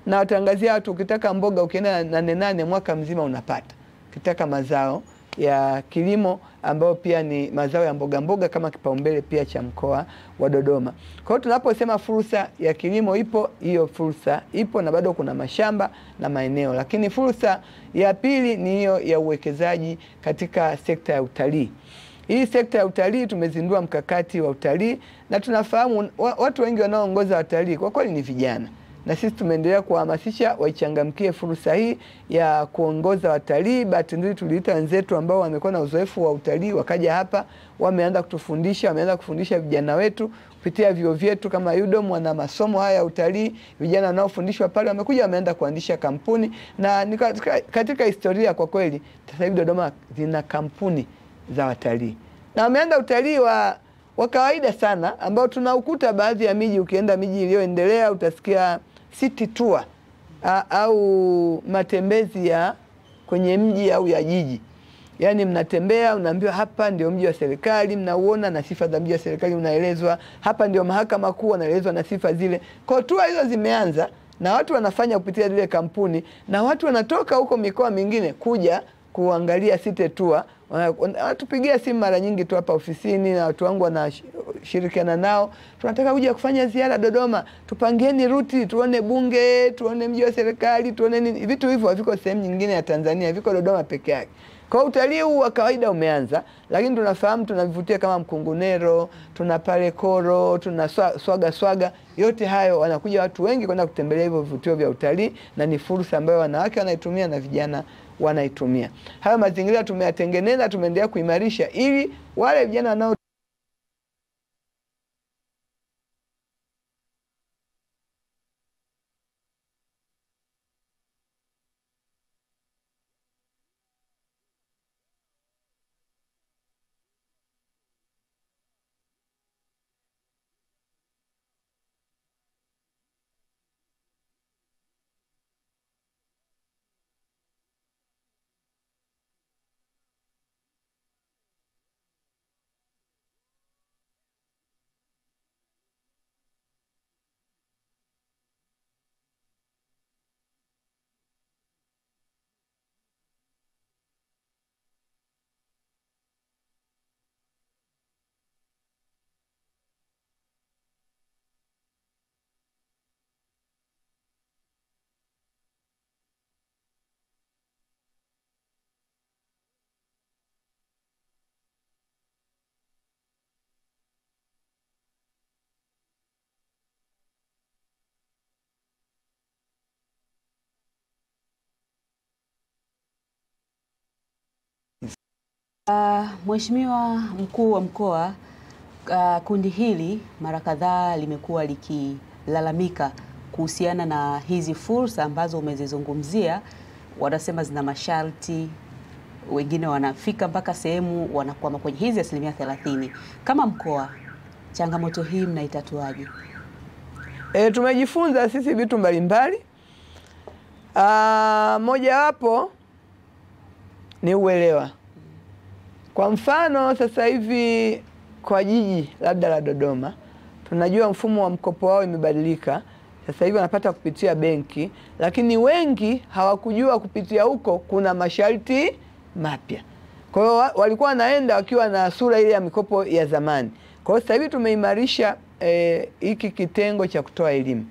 Na watangazia watu, ukitaka mboga ukienda Nane Nane mwaka mzima unapata. Ukitaka mazao ya kilimo ambao pia ni mazao ya mboga kama kipaumbele pia cha mkoa wa Dodoma. Kwa hiyo tunaposema fursa ya kilimo ipo, hiyo fursa ipo, na bado kuna mashamba na maeneo. Lakini fursa ya pili ni hiyo ya uwekezaji katika sekta ya utalii. Hii sekta ya utalii tumezindua mkakati wa utalii, na tunafahamu watu wengi wanaoongoza watalii kwa kweli ni vijana, na sisi tumeendelea kuhamasisha waichangamkie fursa hii ya kuongoza watalii. Bahati nzuri tuliita wenzetu ambao wamekuwa na uzoefu wa utalii, wakaja hapa, wameanza kutufundisha, wameanza kufundisha vijana wetu kupitia vyuo vyetu kama UDOM, wana masomo haya ya utalii. Vijana wanaofundishwa pale wamekuja, wameanza kuanzisha kampuni, na katika historia kwa kweli sasa hivi Dodoma zina kampuni za watalii, na wameanza utalii wa kawaida sana ambao tunaukuta baadhi ya miji. Ukienda miji iliyoendelea utasikia city tour au matembezi ya kwenye mji au ya jiji. Yaani mnatembea, unaambiwa hapa ndio mji wa serikali, mnauona na sifa za mji wa serikali unaelezwa. Hapa ndio mahakama kuu, unaelezwa na sifa zile. Kwa tour hizo zimeanza na watu wanafanya kupitia zile kampuni, na watu wanatoka huko mikoa mingine kuja kuangalia city tour. Wanatupigia simu mara nyingi tu hapa ofisini, na watu wangu wanashirikiana nao, tunataka kuja kufanya ziara Dodoma, tupangieni ruti, tuone bunge, tuone mji wa serikali, tuone nini. Vitu hivyo haviko sehemu nyingine ya Tanzania, viko Dodoma peke yake. Kwa utalii huu wa kawaida umeanza, lakini tunafahamu tunavivutia kama Mkungunero, tuna pale Koro, tuna Swaga. Yote hayo wanakuja watu wengi kwenda kutembelea hivyo vivutio vya utalii, na ni fursa ambayo wanawake wanaitumia na vijana wanaitumia. Hayo mazingira tumeyatengeneza, tumeendelea kuimarisha ili wale vijana wanao Mheshimiwa Mkuu wa Mkoa, kundi hili mara kadhaa limekuwa likilalamika kuhusiana na hizi fursa ambazo umezizungumzia. Wanasema zina masharti, wengine wanafika mpaka sehemu wanakwama kwenye hizi 30%. Kama mkoa, changamoto hii mnaitatuaje? Tumejifunza sisi vitu mbalimbali. Mojawapo ni uelewa. Kwa mfano sasa hivi kwa jiji labda la Dodoma, tunajua mfumo wa mkopo wao imebadilika. Sasa hivi wanapata kupitia benki, lakini wengi hawakujua kupitia huko kuna masharti mapya. Kwa hiyo walikuwa wanaenda wakiwa na sura ile ya mikopo ya zamani. Kwa hiyo sasa hivi tumeimarisha hiki kitengo cha kutoa elimu.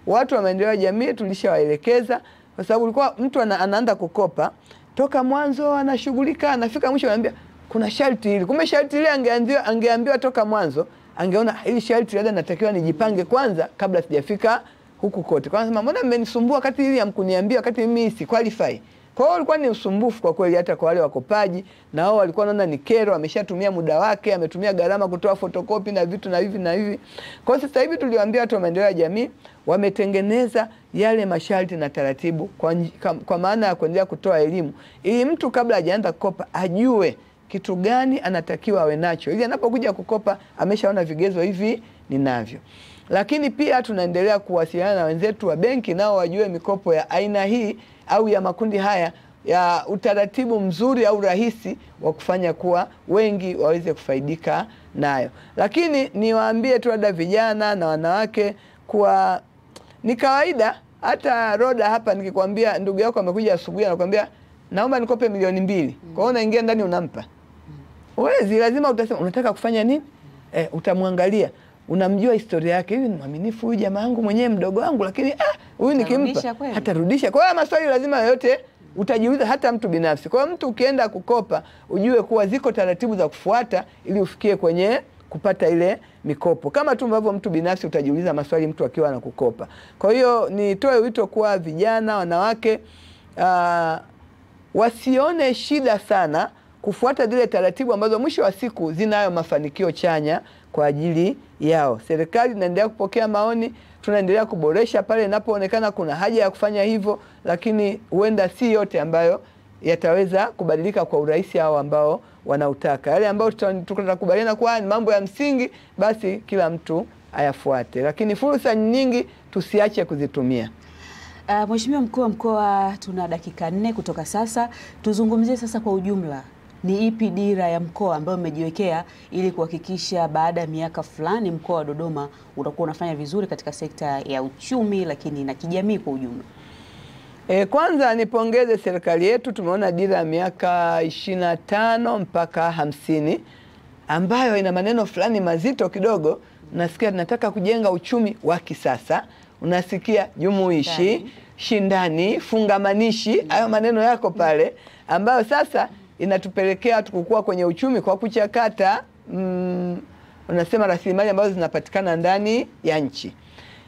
Watu wa maendeleo ya jamii tulishawaelekeza, kwa sababu ulikuwa mtu anaanza kukopa, toka mwanzo anashughulika, anafika mwisho anambia kuna sharti hili. Kumbe sharti hili angeambiwa toka mwanzo, angeona hili sharti labda natakiwa nijipange kwanza kabla sijafika huku kote. Kwa sababu mbona mmenisumbua wakati hili hamkuniambia, wakati mimi si qualify. Kwa hiyo ulikuwa ni usumbufu kwa kweli hata kwa wale wakopaji, na wao walikuwa wanaona ni kero, ameshatumia muda wake, ametumia gharama kutoa fotokopi na vitu na hivi na hivi. Kwa hiyo sasa hivi tuliwaambia watu wa maendeleo ya jamii wametengeneza yale masharti na taratibu kwa maana ya kuendelea kutoa elimu, ili mtu kabla hajaanza kukopa ajue kitu gani anatakiwa awe nacho, ili anapokuja kukopa ameshaona vigezo hivi ninavyo. Lakini pia tunaendelea kuwasiliana na wenzetu wa benki, nao wajue mikopo ya aina hii au ya makundi haya ya utaratibu mzuri au rahisi wa kufanya kuwa wengi waweze kufaidika nayo. Lakini niwaambie tu labda vijana na wanawake kuwa ni kawaida. Hata Roda hapa nikikwambia ndugu yako amekuja asubuhi anakuambia naomba nikope milioni 2. Kwa hiyo unaingia ndani unampa. Uwezi, lazima utasema unataka kufanya nini? Utamwangalia. Unamjua historia yake, hivi ni mwaminifu huyu jamaa wangu mwenyewe mdogo wangu, lakini huyu nikimpa hatarudisha. Kwa hiyo maswali lazima yote utajiuliza hata mtu binafsi. Kwa hiyo mtu ukienda kukopa, ujue kuwa ziko taratibu za kufuata ili ufikie kwenye kupata ile mikopo. Kama tu ambavyo mtu binafsi utajiuliza maswali mtu akiwa anakukopa. Kwa hiyo nitoe wito kwa vijana, wanawake, wasione shida sana kufuata zile taratibu ambazo mwisho wa siku zinayo mafanikio chanya kwa ajili yao. Serikali inaendelea kupokea maoni, tunaendelea kuboresha pale inapoonekana kuna haja ya kufanya hivyo, lakini huenda si yote ambayo yataweza kubadilika kwa urahisi hao ambao wanautaka. Yale ambao tutakubaliana kwa ni mambo ya msingi, basi kila mtu ayafuate. Lakini fursa nyingi tusiache kuzitumia. Mheshimiwa Mkuu wa Mkoa, tuna dakika 4 kutoka sasa. Tuzungumzie sasa kwa ujumla, ni ipi dira ya mkoa ambayo mmejiwekea ili kuhakikisha baada ya miaka fulani mkoa wa Dodoma utakuwa unafanya vizuri katika sekta ya uchumi lakini na kijamii kwa ujumla? Kwanza nipongeze serikali yetu, tumeona dira ya miaka 25 mpaka 50 ambayo ina maneno fulani mazito kidogo. Unasikia tunataka kujenga uchumi wa kisasa, unasikia jumuishi, shindani, fungamanishi, hayo maneno yako pale ambayo sasa inatupelekea tukukua kwenye uchumi kwa kuchakata unasema rasilimali ambazo zinapatikana ndani ya nchi.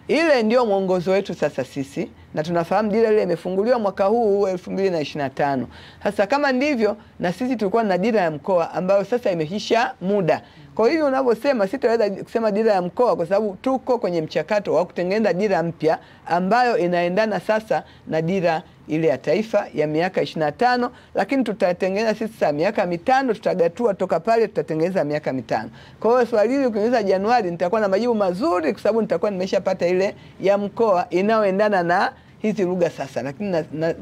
Ile ndio mwongozo wetu sasa sisi, na tunafahamu dira ile imefunguliwa mwaka huu 2025. Sasa kama ndivyo, na sisi tulikuwa na dira ya mkoa ambayo sasa imeisha muda. Kwa hiyo unavyosema, sitaweza kusema dira ya mkoa kwa sababu tuko kwenye mchakato wa kutengeneza dira mpya ambayo inaendana sasa na dira ile ya taifa ya miaka 25, lakini tutatengeneza sisi sasa miaka 5, tutagatua toka pale tutatengeneza miaka 5. Kwa hiyo swali hili ukiniuliza Januari nitakuwa na majibu mazuri kwa sababu nitakuwa nimeshapata ile ya mkoa inayoendana na hizi lugha sasa. Lakini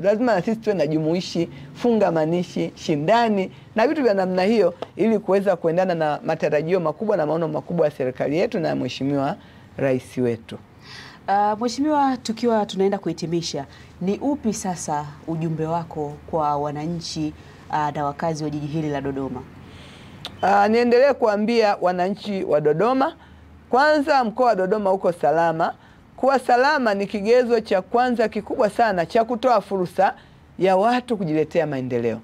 lazima na sisi tuwe na jumuishi, fungamanishi, shindani na vitu vya namna hiyo ili kuweza kuendana na matarajio makubwa na maono makubwa ya serikali yetu na Mheshimiwa Rais wetu. Mheshimiwa, tukiwa tunaenda kuhitimisha, ni upi sasa ujumbe wako kwa wananchi na wakazi wa jiji hili la Dodoma? Niendelee kuambia wananchi wa Dodoma, kwanza mkoa wa Dodoma uko salama. Kuwa salama ni kigezo cha kwanza kikubwa sana cha kutoa fursa ya watu kujiletea maendeleo.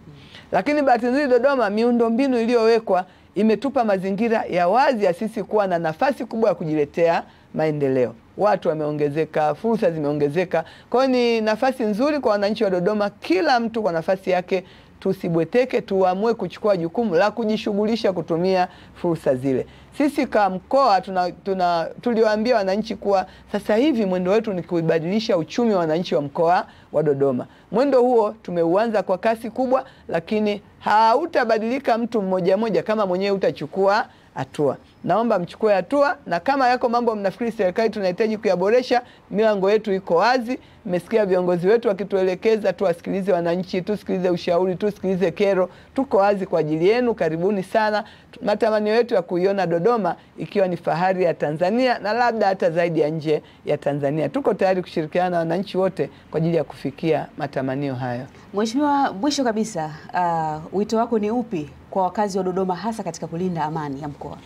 Lakini bahati nzuri Dodoma, miundombinu iliyowekwa imetupa mazingira ya wazi ya sisi kuwa na nafasi kubwa ya kujiletea maendeleo. Watu wameongezeka, fursa zimeongezeka. Kwa hiyo ni nafasi nzuri kwa wananchi wa Dodoma, kila mtu kwa nafasi yake. Tusibweteke, tuamue kuchukua jukumu la kujishughulisha kutumia fursa zile. Sisi kama mkoa tuliwaambia wananchi kuwa sasa hivi mwendo wetu ni kuibadilisha uchumi wa wananchi wa mkoa wa Dodoma. Mwendo huo tumeuanza kwa kasi kubwa, lakini hautabadilika mtu mmoja mmoja kama mwenyewe utachukua hatua. Naomba mchukue hatua, na kama yako mambo mnafikiri serikali tunahitaji kuyaboresha, milango yetu iko wazi. Mmesikia viongozi wetu wakituelekeza tuwasikilize wananchi, tusikilize ushauri, tusikilize kero. Tuko wazi kwa ajili yenu, karibuni sana. Matamanio yetu ya kuiona Dodoma ikiwa ni fahari ya Tanzania na labda hata zaidi ya nje ya Tanzania. Tuko tayari kushirikiana na wananchi wote kwa ajili ya kufikia matamanio hayo. Mheshimiwa, mwisho kabisa, wito wako ni upi kwa wakazi wa Dodoma hasa katika kulinda amani ya mkoa?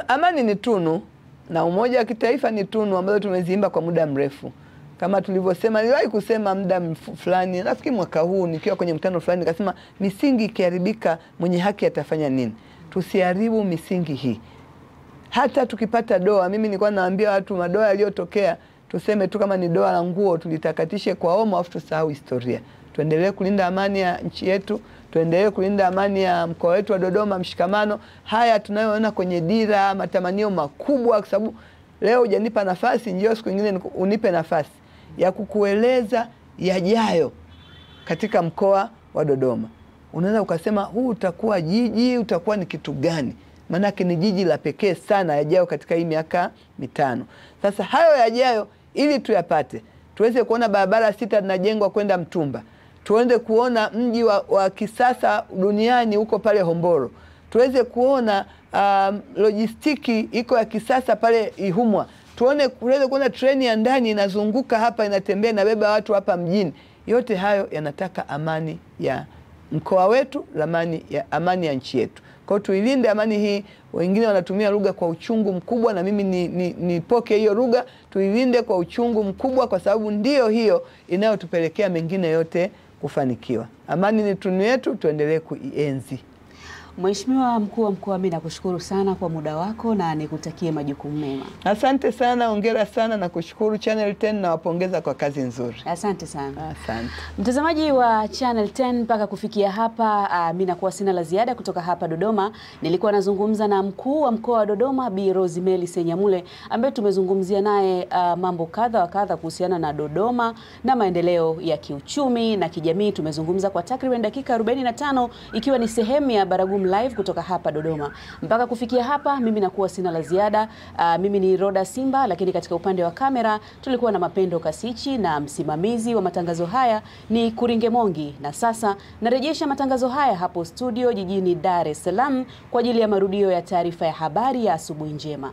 Amani ni tunu na umoja wa kitaifa ni tunu ambazo tumeziimba kwa muda mrefu. Kama tulivyosema, niliwahi kusema muda fulani, nafikiri mwaka huu nikiwa kwenye mkutano fulani, nikasema misingi ikiharibika mwenye haki atafanya nini? Tusiharibu misingi hii. Hata tukipata doa, mimi nilikuwa naambia watu madoa yaliyotokea tuseme tu kama ni doa la nguo tulitakatishe kwa omo afu tusahau historia. Tuendelee kulinda amani ya nchi yetu, tuendelee kulinda amani ya mkoa wetu wa Dodoma, mshikamano. Haya tunayoona kwenye dira, matamanio makubwa, kwa sababu leo hujanipa nafasi, njoo siku nyingine unipe nafasi ya kukueleza yajayo katika mkoa wa Dodoma. Unaweza ukasema huu utakuwa jiji, utakuwa ni kitu gani? Manake ni jiji la pekee sana yajayo katika hii miaka 5. Sasa hayo yajayo ili tuyapate, tuweze kuona barabara 6 zinajengwa kwenda Mtumba. Tuende kuona mji wa kisasa duniani huko pale Hombolo. Tuweze kuona logistiki iko ya kisasa pale Ihumwa. Tuweze kuona treni ya ndani inazunguka hapa, inatembea, inabeba watu hapa mjini. Yote hayo yanataka amani ya mkoa wetu, amani ya nchi yetu. Kwa hiyo tuilinde amani hii. Wengine wanatumia lugha kwa uchungu mkubwa, na mimi nipoke hiyo lugha. Tuilinde kwa uchungu mkubwa kwa sababu ndiyo hiyo inayotupelekea mengine yote kufanikiwa. Amani ni tunu yetu, tuendelee kuienzi. Mheshimiwa Mkuu wa Mkoa, mimi nakushukuru sana kwa muda wako na nikutakie majukumu mema. Asante sana, hongera sana na kushukuru Channel 10 na wapongeza kwa kazi nzuri. Asante sana. Asante. Mtazamaji wa Channel 10, mpaka kufikia hapa mimi nakuwa sina la ziada kutoka hapa Dodoma. Nilikuwa nazungumza na Mkuu wa Mkoa wa Dodoma Bi Rosemary Senyamule ambaye tumezungumzia naye mambo kadha wa kadha kuhusiana na Dodoma na maendeleo ya kiuchumi na kijamii. Tumezungumza kwa takriban dakika 45 ikiwa ni sehemu ya Baragumu Live kutoka hapa Dodoma. Mpaka kufikia hapa mimi nakuwa sina la ziada. Mimi ni Roda Simba, lakini katika upande wa kamera tulikuwa na Mapendo Kasichi na msimamizi wa matangazo haya ni Kuringe Mongi. Na sasa narejesha matangazo haya hapo studio jijini Dar es Salaam kwa ajili ya marudio ya taarifa ya habari ya asubuhi njema.